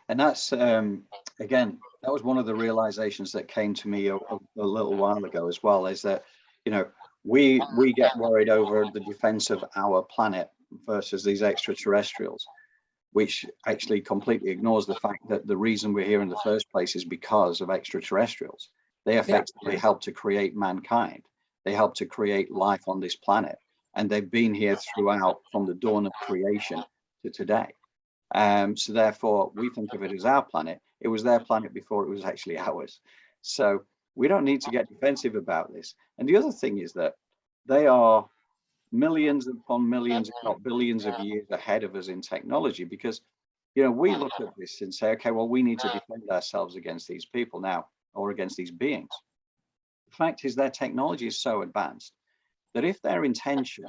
And that's, again, that was one of the realizations that came to me a little while ago as well, is that, you know, we get worried over the defense of our planet versus these extraterrestrials, which actually completely ignores the fact that the reason we're here in the first place is because of extraterrestrials. They effectively help to create mankind. They help to create life on this planet. And they've been here throughout, from the dawn of creation to today. So therefore, we think of it as our planet. It was their planet before it was actually ours. So we don't need to get defensive about this. And the other thing is that they are millions upon millions, if not billions of years ahead of us in technology, because, you know, we look at this and say, okay, well, we need to defend ourselves against these people now, or against these beings. The fact is, their technology is so advanced that if their intention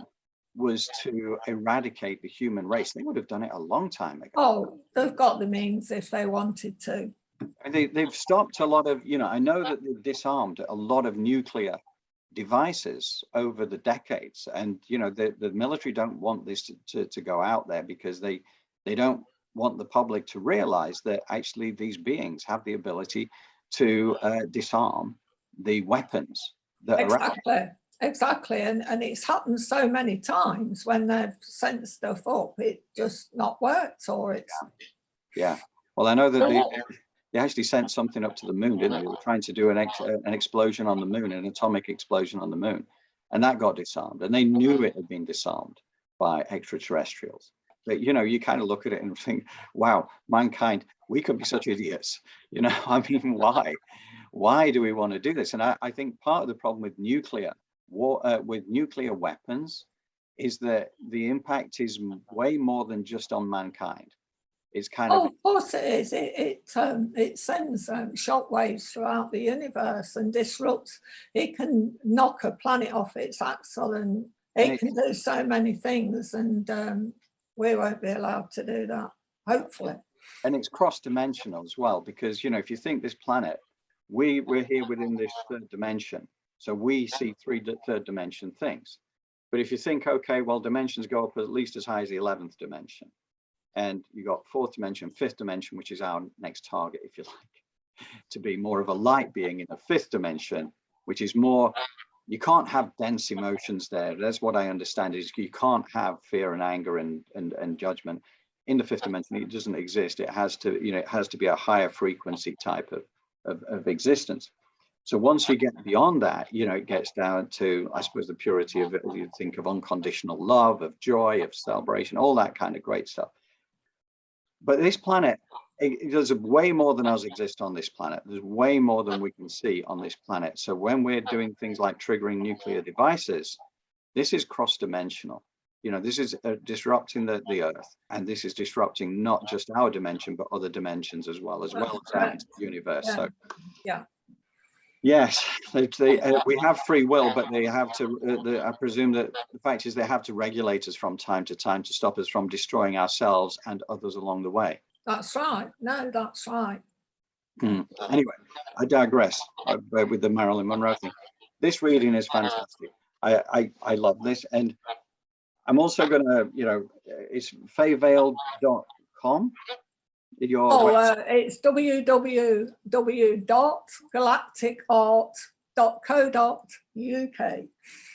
was to eradicate the human race, they would have done it a long time ago. Oh, they've got the means if they wanted to. And they've stopped a lot of, you know, I know that they've disarmed a lot of nuclear devices over the decades. And, you know, the military don't want this to go out there, because they don't want the public to realize that actually these beings have the ability to disarm the weapons that are out. Exactly. And it's happened so many times when they've sent stuff up, it just not worked, or it's... Yeah. Well, I know that they actually sent something up to the moon, didn't they? They were trying to do an explosion on the moon, an atomic explosion on the moon. And that got disarmed. And they knew it had been disarmed by extraterrestrials. But, you know, you kind of look at it and think, wow, mankind, we could be such idiots. You know, I mean, why? Why do we want to do this? And I think part of the problem with nuclear weapons is that the impact is way more than just on mankind. It's kind of... of course it is. It sends shock waves throughout the universe and disrupts. It can knock a planet off its axle, and it can do so many things, and we won't be allowed to do that. hopefully. And it's cross-dimensional as well, because, you know, if you think this planet, we're here within this third dimension. So we see third dimension things. But if you think, okay, well, dimensions go up at least as high as the 11th dimension. And you got fourth dimension, fifth dimension, which is our next target, if you like, to be more of a light being in the fifth dimension, which is more, you can't have dense emotions there. That's what I understand, is you can't have fear and anger and judgment in the fifth dimension. It doesn't exist. It has to, you know, it has to be a higher frequency type of existence. So once you get beyond that, you know, it gets down to, I suppose, the purity of it. You think of unconditional love, of joy, of celebration, all that kind of great stuff. But this planet, there's way more than us exist on this planet. There's way more than we can see on this planet. So when we're doing things like triggering nuclear devices, this is cross-dimensional. You know, this is disrupting the Earth, and this is disrupting not just our dimension, but other dimensions as well as out into the universe. Yeah. So, yeah. Yes, we have free will, but they have to, I presume that the fact is they have to regulate us from time to time to stop us from destroying ourselves and others along the way. That's right. No, that's right. Anyway, I digress with the Marilyn Monroe thing. This reading is fantastic. I love this. And I'm also going to, you know, it's fayvale.com. It's www.galacticart.co.uk.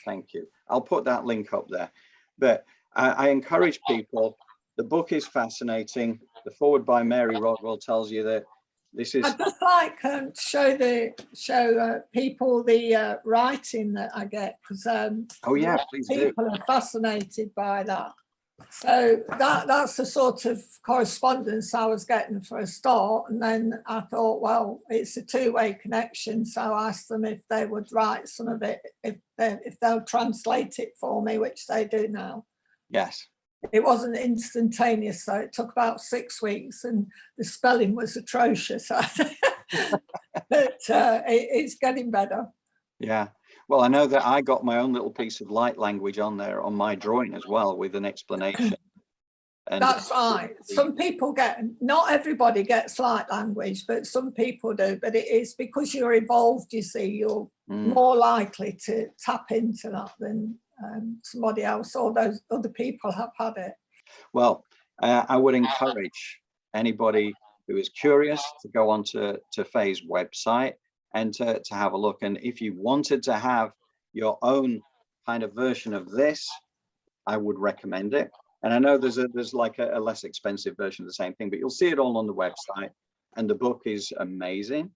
Thank you. I'll put that link up there. But I encourage people, the book is fascinating. The foreword by Mary Rodwell tells you that this is... I'd just like to show people the writing that I get, because oh yeah, please do. People are fascinated by that. So that's the sort of correspondence I was getting for a start, and then I thought, well, it's a two-way connection, so I asked them if they would write some of it, if they'll translate it for me, which they do now. Yes. It wasn't instantaneous, so it took about 6 weeks, and the spelling was atrocious. But it's getting better. Yeah. Well, I know that I got my own little piece of light language on there on my drawing as well, with an explanation. And that's right. Some people get, not everybody gets light language, but some people do. But it is because you're evolved, you see, you're more likely to tap into that than somebody else, or those other people have had it. Well, I would encourage anybody who is curious to go onto Fay's website and to have a look. And if you wanted to have your own kind of version of this, I would recommend it. And I know there's like a less expensive version of the same thing, but you'll see it all on the website. And the book is amazing.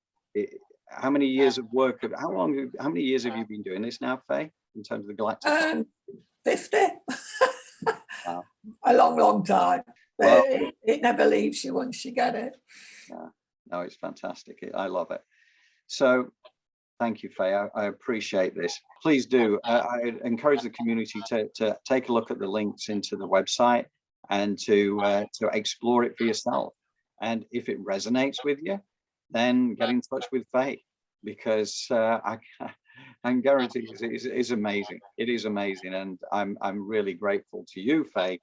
How many years of work, how many years have you been doing this now, Fay, in terms of the Galactic? 50. Wow. A long time. But well, it never leaves you once you get it. Yeah. No, it's fantastic. I love it. So thank you, Fay. I appreciate this. Please do. I encourage the community to take a look at the links into the website and to explore it for yourself. And if it resonates with you, then get in touch with Fay, because I guarantee it is amazing. It is amazing, and I'm really grateful to you, Fay,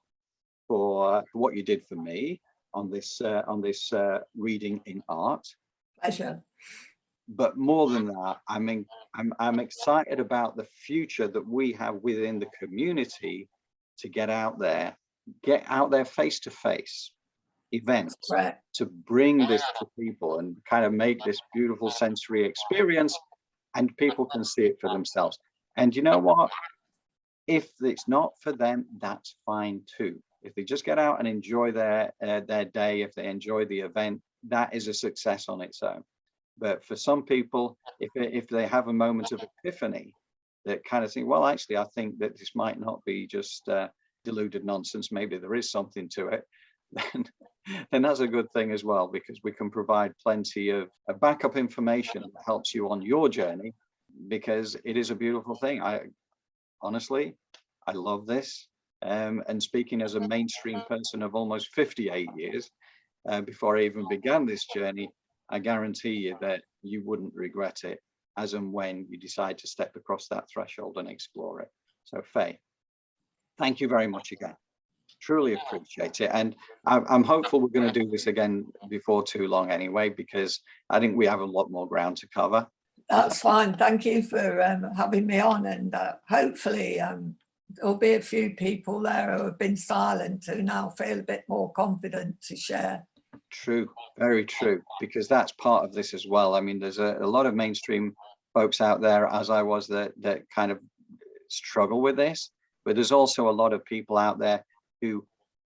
for what you did for me on this reading in art. Pleasure. But more than that, I mean, I'm excited about the future that we have within the community to get out there face-to-face events, right, to bring this to people and kind of make this beautiful sensory experience, and people can see it for themselves. And you know what? If it's not for them, that's fine too. If they just get out and enjoy their day, if they enjoy the event, that is a success on its own. But for some people, if they have a moment of epiphany, that kind of think, well, actually, I think that this might not be just deluded nonsense. Maybe there is something to it. Then that's a good thing as well, because we can provide plenty of backup information that helps you on your journey, because it is a beautiful thing. Honestly, I love this. And speaking as a mainstream person of almost 58 years, before I even began this journey, I guarantee you that you wouldn't regret it as and when you decide to step across that threshold and explore it. So Fay, thank you very much again. truly appreciate it. And I'm hopeful we're going to do this again before too long anyway, because I think we have a lot more ground to cover. That's fine. Thank you for having me on, and hopefully there'll be a few people there who have been silent who now feel a bit more confident to share. True, very true, because that's part of this as well. I mean, there's a lot of mainstream folks out there, as I was, that kind of struggle with this, but there's also a lot of people out there who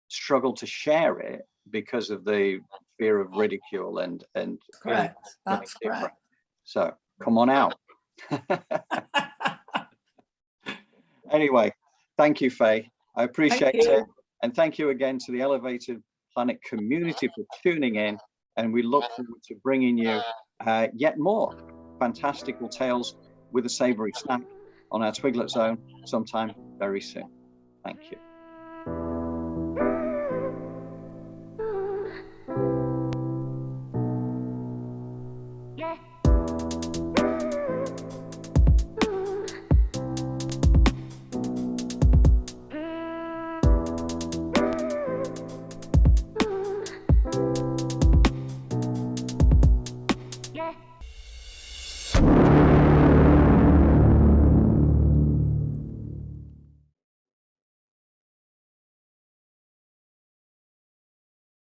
struggle to share it because of the fear of ridicule and Correct. That's correct. So come on out. Anyway, thank you, Fay. I appreciate it. And thank you again to the Elevated Planet community for tuning in. And we look forward to bringing you yet more fantastical tales with a savory snack on our Twiglet Zone sometime very soon. Thank you.